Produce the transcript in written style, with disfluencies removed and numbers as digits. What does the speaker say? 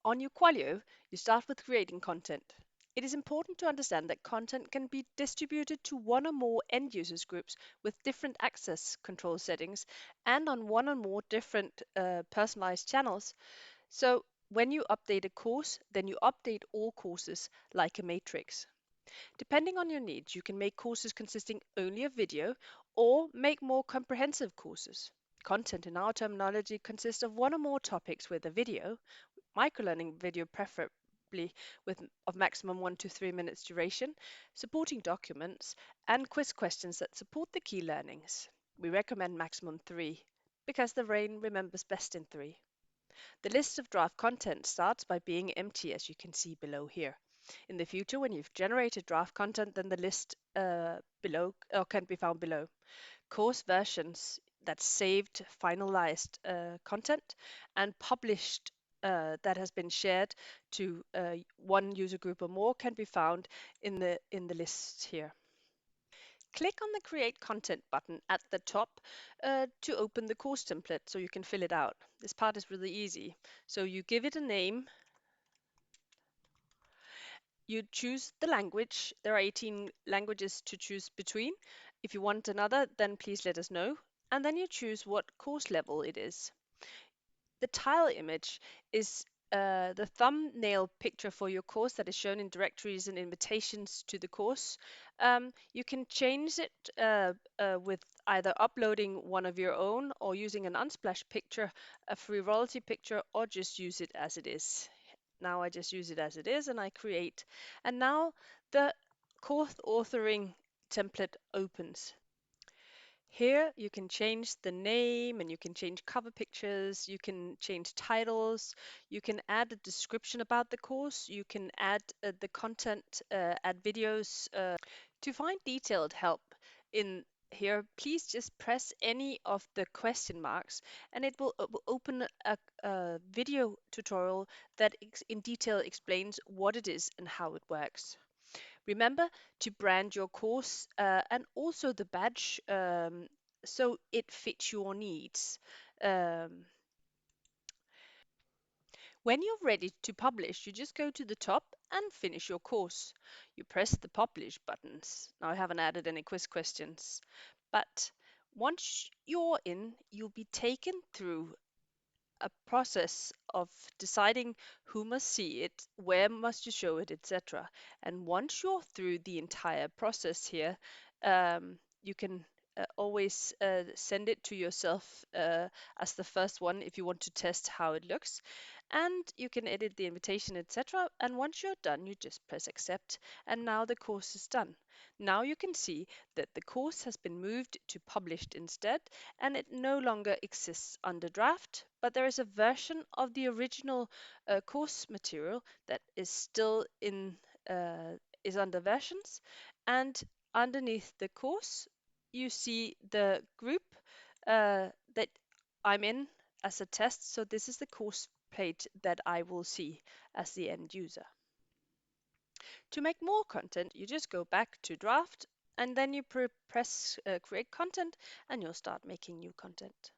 On uQualio, you start with creating content. It is important to understand that content can be distributed to one or more end users groups with different access control settings and on one or more different personalized channels. So when you update a course, then you update all courses like a matrix. Depending on your needs, you can make courses consisting only of video or make more comprehensive courses. Content in our terminology consists of one or more topics with a video, microlearning video preferably with of maximum 1 to 3 minutes duration, supporting documents, and quiz questions that support the key learnings. We recommend maximum 3 because the brain remembers best in 3. The list of draft content starts by being empty, as you can see below here. In the future, when you've generated draft content, then the list below can be found below. Course versions that saved finalized content and published that has been shared to one user group or more can be found in the list here. Click on the Create Content button at the top to open the course template so you can fill it out. This part is really easy. So you give it a name, you choose the language. There are 18 languages to choose between. If you want another, then please let us know. And then you choose what course level it is. The tile image is the thumbnail picture for your course that is shown in directories and invitations to the course. You can change it with either uploading one of your own or using an Unsplash picture, a free royalty picture, or just use it as it is. Now I just use it as it is and I create. And now the course authoring template opens. Here you can change the name and you can change cover pictures, you can change titles, you can add a description about the course, you can add the content, add videos. To find detailed help in here, please just press any of the question marks and it will open a video tutorial that in detail explains what it is and how it works. Remember to brand your course and also the badge so it fits your needs. Um, when you're ready to publish, you just go to the top and finish your course. You press the publish buttons. Now I haven't added any quiz questions, but once you're in, you'll be taken through a process of deciding who must see it, where must you show it, etc. And once you're through the entire process here, you can always send it to yourself as the first one if you want to test how it looks. And you can edit the invitation, etc. And once you're done, you just press accept. And now the course is done. Now you can see that the course has been moved to published instead, and it no longer exists under draft, but there is a version of the original course material that is still in is under versions, and underneath the course you see the group that I'm in as a test. So this is the course page that I will see as the end user. To make more content, you just go back to draft and then you press create content and you'll start making new content.